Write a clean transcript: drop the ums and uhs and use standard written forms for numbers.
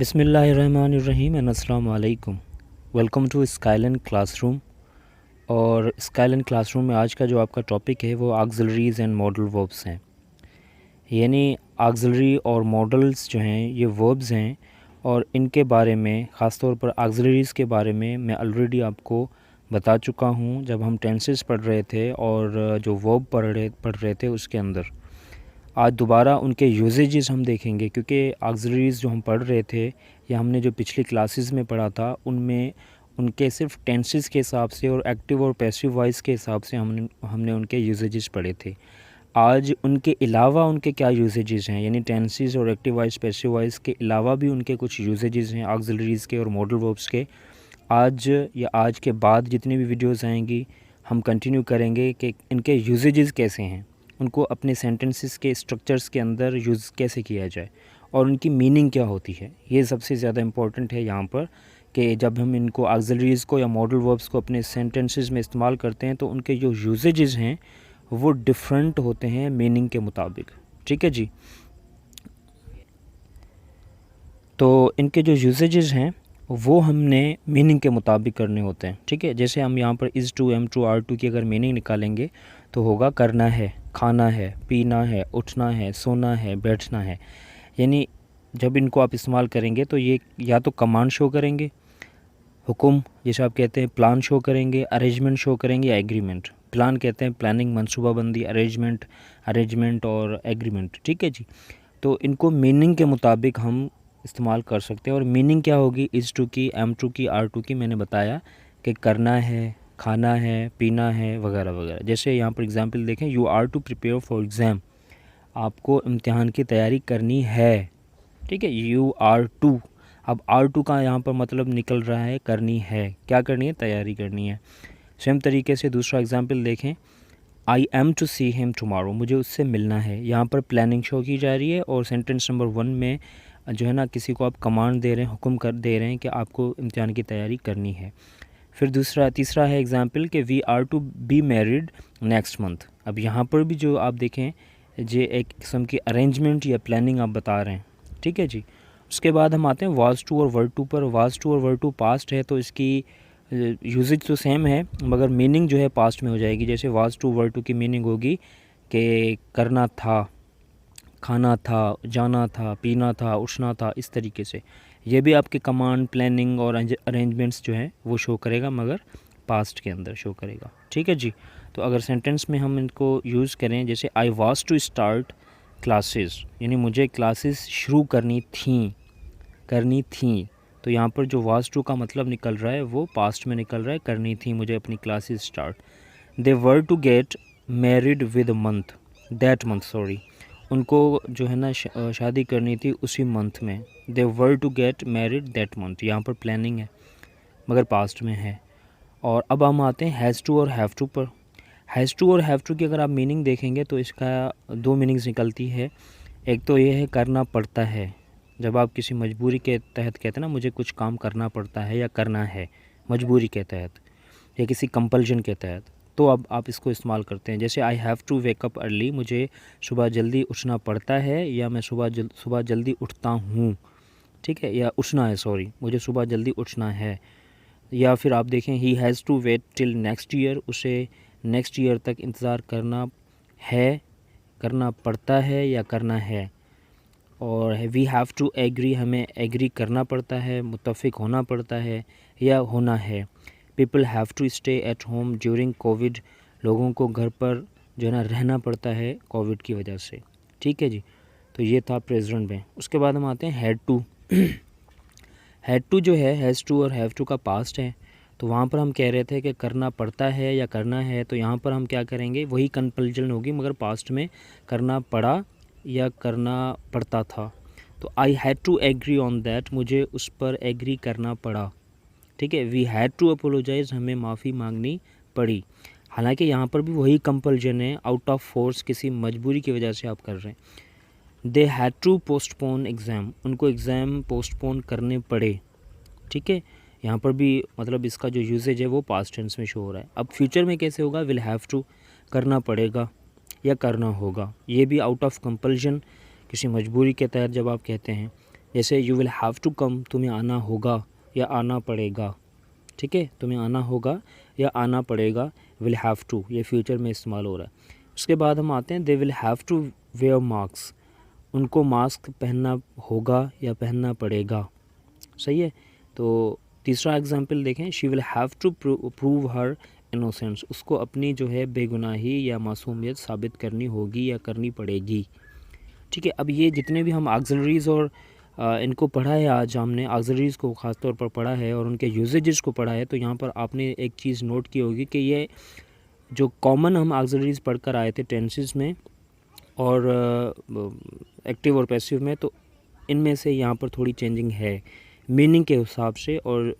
बिस्मिल्लाहिर्रहमानिर्रहीम एंड अस्सलाम वालेकुम। Welcome to Skyline Classroom. और स्काईलाइन क्लासरूम में आज का जो आपका टॉपिक है वो ऑक्सिलरीज़ एंड मॉडल वर्ब्स हैं। यानी ऑक्सिलरी और मॉडल्स जो हैं ये वर्ब्स हैं और इनके बारे में ख़ास तौर पर ऑक्सिलरीज़ के बारे में मैं ऑलरेडी आपको बता चुका हूँ जब हम टेंसेस पढ़ रहे थे और जो वर्ब पढ़ रहे थे उसके अंदर। आज दोबारा उनके यूजेजेस हम देखेंगे क्योंकि ऑक्सिलरीज़ जो हम पढ़ रहे थे या हमने जो पिछली क्लासेस में पढ़ा था उनमें उनके सिर्फ टेंसेस के हिसाब से और एक्टिव और पैसिव वॉइस के हिसाब से हमने उनके यूजेजेस पढ़े थे। आज उनके अलावा उनके क्या यूजेजेस हैं, यानी टेंसेस और एक्टिव वॉइस पैसिव वॉइस के अलावा भी उनके कुछ यूजेजेस हैं ऑक्सिलरीज़ के और मॉडल वर्ब्स के। आज या आज के बाद जितनी भी वीडियोज़ आएंगी हम कंटिन्यू करेंगे कि इनके यूजेजेस कैसे हैं, उनको अपने सेंटेंसेस के स्ट्रक्चर्स के अंदर यूज़ कैसे किया जाए और उनकी मीनिंग क्या होती है। ये सबसे ज़्यादा इम्पॉर्टेंट है यहाँ पर कि जब हम इनको ऑक्सिलरीज़ को या मॉडल वर्ब्स को अपने सेंटेंसेस में इस्तेमाल करते हैं तो उनके जो यूजेजेस हैं वो डिफरेंट होते हैं मीनिंग के मुताबिक। ठीक है जी। तो इनके जो यूजेजेस हैं वो हमने मीनिंग के मुताबिक करने होते हैं। ठीक है, जैसे हम यहाँ पर is to, am to, are to की अगर मीनिंग निकालेंगे तो होगा करना है, खाना है, पीना है, उठना है, सोना है, बैठना है। यानी जब इनको आप इस्तेमाल करेंगे तो ये या तो कमांड शो करेंगे, हुक्म जैसे आप कहते हैं, प्लान शो करेंगे, अरेंजमेंट शो करेंगे या एग्रीमेंट। प्लान कहते हैं प्लानिंग, मनसूबाबंदी, अरेंजमेंट और एग्रीमेंट। ठीक है जी। तो इनको मीनिंग के मुताबिक हम इस्तेमाल कर सकते हैं। और मीनिंग क्या होगी इज़ टू की, एम टू की, आर टू की, मैंने बताया कि करना है, खाना है, पीना है वगैरह वगैरह। जैसे यहाँ पर एग्जांपल देखें, you are to prepare for exam, आपको इम्तिहान की तैयारी करनी है। ठीक है, यू आर टू। अब आर टू का यहाँ पर मतलब निकल रहा है करनी है, क्या करनी है, तैयारी करनी है। सेम तरीके से दूसरा एग्जांपल देखें, I am to see him tomorrow, मुझे उससे मिलना है। यहाँ पर प्लानिंग शो की जा रही है और सेंटेंस नंबर 1 में जो है ना किसी को आप कमांड दे रहे हैं, हुक्म कर दे रहे हैं कि आपको इम्तिहान की तैयारी करनी है। फिर तीसरा है एग्जांपल कि we are to be married next month. अब यहाँ पर भी जो आप देखें ये एक किस्म की अरेंजमेंट या प्लानिंग आप बता रहे हैं। ठीक है जी। उसके बाद हम आते हैं वाज टू और वर्ड टू पर। वाज टू और वर्ड टू पास्ट है तो इसकी यूजेज तो सेम है मगर मीनिंग जो है पास्ट में हो जाएगी। जैसे वाज टू वर्ड टू की मीनिंग होगी कि करना था, खाना था, जाना था, पीना था, उठना था, इस तरीके से। ये भी आपके कमांड, प्लानिंग और अरेंजमेंट्स जो है वो शो करेगा मगर पास्ट के अंदर शो करेगा। ठीक है जी। तो अगर सेंटेंस में हम इनको यूज़ करें, जैसे I was to start classes, यानी मुझे क्लासेस शुरू करनी थी। तो यहाँ पर जो वाज टू का मतलब निकल रहा है वो पास्ट में निकल रहा है, करनी थी मुझे अपनी classes start. They were to get married with that month, उनको जो है ना शादी करनी थी उसी मंथ में। They were to get married that month, यहाँ पर प्लानिंग है मगर पास्ट में है। और अब हम आते हैं हैज़ टू और हैव टू पर। हैज़ टू और हैव टू की अगर आप मीनिंग देखेंगे तो इसका 2 मीनिंग्स निकलती है। एक तो ये है करना पड़ता है, जब आप किसी मजबूरी के तहत कहते हैं ना मुझे कुछ काम करना पड़ता है या करना है मजबूरी के तहत या किसी कंपल्शन के तहत, तो अब आप इसको इस्तेमाल करते हैं। जैसे I have to wake up early, मुझे सुबह जल्दी उठना पड़ता है या मैं सुबह जल्दी उठता हूँ। ठीक है, या उठना है, मुझे सुबह जल्दी उठना है। या फिर आप देखें he has to wait till next year, उसे नेक्स्ट ईयर तक इंतज़ार करना पड़ता है या करना है। और वी हैव टू एग्री, हमें एग्री करना पड़ता है, मुत्तफ़िक होना पड़ता है या होना है। People have to stay at home during COVID, लोगों को घर पर जो है ना रहना पड़ता है कोविड की वजह से। ठीक है जी। तो ये था प्रेजेंट में। उसके बाद हम आते हैं हैड टू। हैड टू जो है हैज़ टू और हैव टू का पास्ट है। तो वहाँ पर हम कह रहे थे कि करना पड़ता है या करना है, तो यहाँ पर हम क्या करेंगे, वही कंपल्जन होगी मगर पास्ट में करना पड़ा या करना पड़ता था। तो I had to agree on that, मुझे उस पर एग्री करना पड़ा। ठीक है, वी हैड टू अपोलोजाइज़, हमें माफ़ी मांगनी पड़ी। हालांकि यहाँ पर भी वही कंपल्जन है, आउट ऑफ फोर्स, किसी मजबूरी की वजह से आप कर रहे हैं। They had to postpone exam, उनको एग्ज़ाम पोस्टपोन करने पड़े। ठीक है, यहाँ पर भी मतलब इसका जो यूजेज है वो पास्ट टेंस में शो हो रहा है। अब फ्यूचर में कैसे होगा, विल हैव टू, करना पड़ेगा या करना होगा। ये भी आउट ऑफ कंपल्शन, किसी मजबूरी के तहत जब आप कहते हैं। जैसे you will have to come, तुम्हें आना होगा या आना पड़ेगा, ठीक है, तुम्हें आना होगा या आना पड़ेगा। विल हैव टू ये फ्यूचर में इस्तेमाल हो रहा है। उसके बाद हम आते हैं they will have to wear mask, उनको मास्क पहनना होगा या पहनना पड़ेगा, सही है। तो तीसरा एग्जांपल देखें, she will have to prove her innocence, उसको अपनी जो है बेगुनाही या मासूमियत साबित करनी होगी या करनी पड़ेगी, ठीक है। अब ये जितने भी हम ऑक्सिलरीज़ और इनको पढ़ा है, आज हमने ऑक्सिलरीज़ को ख़ास तौर पर पढ़ा है और उनके यूजेजेस को पढ़ा है, तो यहाँ पर आपने एक चीज़ नोट की होगी कि ये जो कॉमन हम ऑक्सिलरीज़ पढ़कर आए थे टेंसेस में और एक्टिव और पैसिव में, तो इनमें से यहाँ पर थोड़ी चेंजिंग है मीनिंग के हिसाब से और